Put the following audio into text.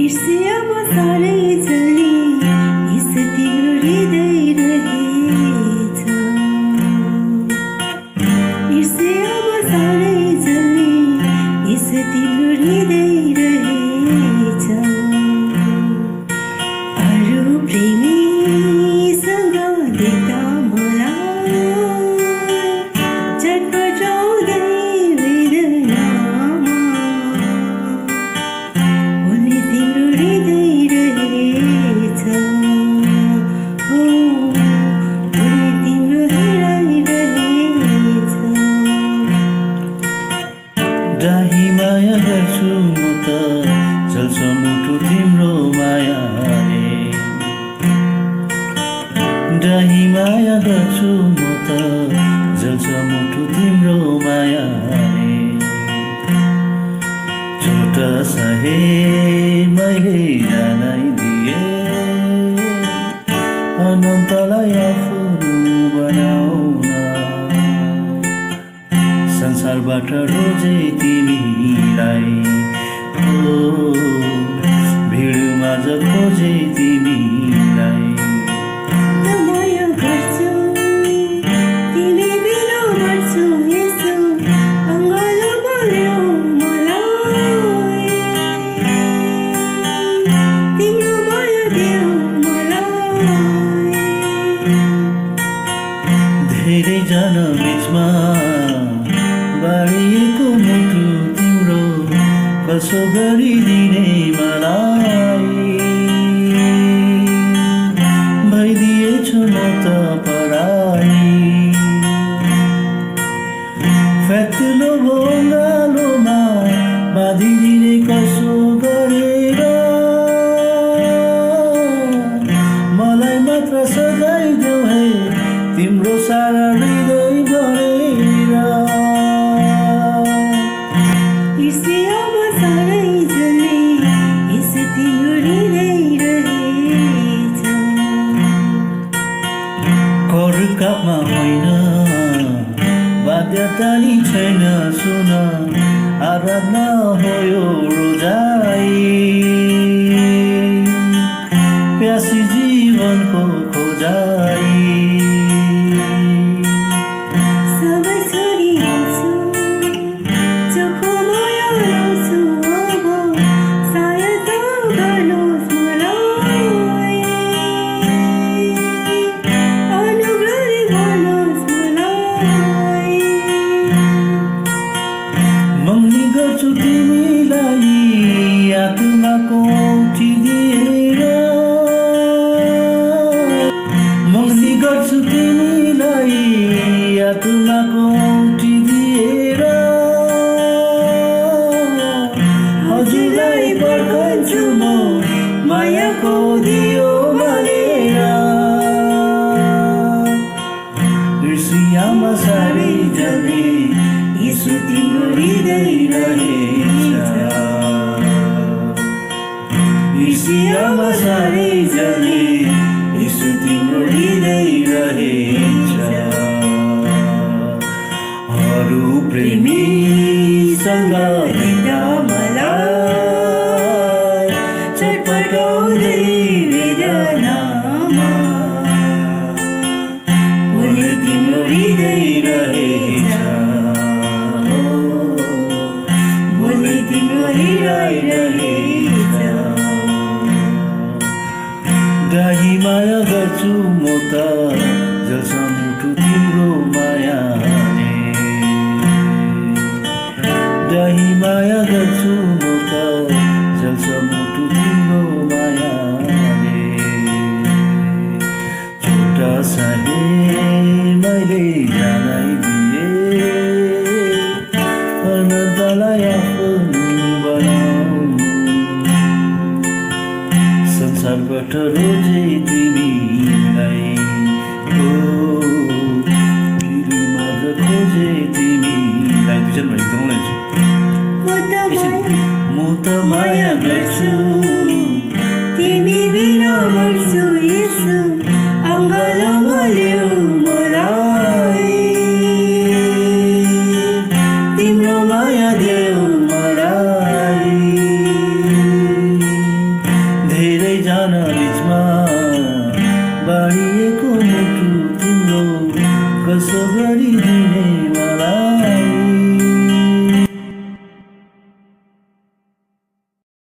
ईर्ष्यामा साह्रै जल्ने यस तिम्रो हृदय रहेछ। ईर्ष्यामा साह्रै जल्ने यस तिम्रो हृदय रहेछ। अरू प्रेमीसँग देख्दा मलाई छटपटाउँदै वेदनामा बोल्ने तिम्रो हृदय रहेछ। हो बोल्ने तिम्रो हृदय रहेछ। डाही माया गर्छु म त चल्छ मुटु तिम्रो मायाले। डाही माया गर्छु म त जल्छ मुटु तिम्रो मायाले। छोटा सहे मैले जनाइदिए अनन्तलाई आफ्नो बनाउन। संसारबाट रोजे तिमीलाई हो भिडमा ज खोजे तिमीलाई। माया गर्छु तिमी बिना मर्छु यसो अङ्गालोमा ल्याऊ मलाई। तिम्रो माया देऊ मलाई। धेरै जन बिचमा बाँडिएको मुटु तिम्रो कसो गरिदिने मलाई। भइदिएछु म त पराई। फ्याक्लो भोङ्गालोमा बाँधिदिने कसो गरेर मलाई मात्र सजाइदेऊ है तिम्रो सारा हृदय भरेर। ईर्ष्यामा साह्रै जल्ने यस तिम्रो हृदय रहेछ। कर्कमा होइन बाध्यता नि छैन सुन आराधना हो यो रोजाई। प्यासी जीवनको खोजाई। सबै छोडिहाल्छु चोखो माया लाउँछु अब सहायता गर्नुहोस् मलाई। अनुग्रह गर्नुहोस् मलाई। मग्नी गर्छु तिमीलाई आत्माको औँठी दिएर। मग्नी गर्छु तिमीलाई आत्माको औँठी दिएर। हजुरलाई पर्खन्छु म मायाको दियो मानेर। ईर्ष्यामा साह्रै जल्ने यसो तिम्रो हृदय रहेछ। ईर्ष्यामा साह्रै जल्ने यसो तिम्रो हृदय रहेछ। अरू प्रेमीसँग देख्दा मलाई छटपटाउँदै वेदनामा बोल्ने तिम्रो हृदय रहेछ। हो बोल्ने तिम्रो हृदय रहेछ। डाही माया गर्छु म त जल्छ मुटु तिम्रो मायाले। डाही माया गर्छु म त जल्छ मुटु तिम्रो मायाले। छोटा साहे मैले जनाइदिए अनन्तलाई आफ्नो बनाउनु। संसारबाट रोजे तिमीलाई हो भिडमा ज खोजे तिमीलाई। दुईजना भने गाउँदै म त माया गर्छु तिमी बिना मर्छु यसो अङ्गालोमा ल्याऊ मलाई। तिम्रो माया देऊ मलाई। गुनासो गरिदिने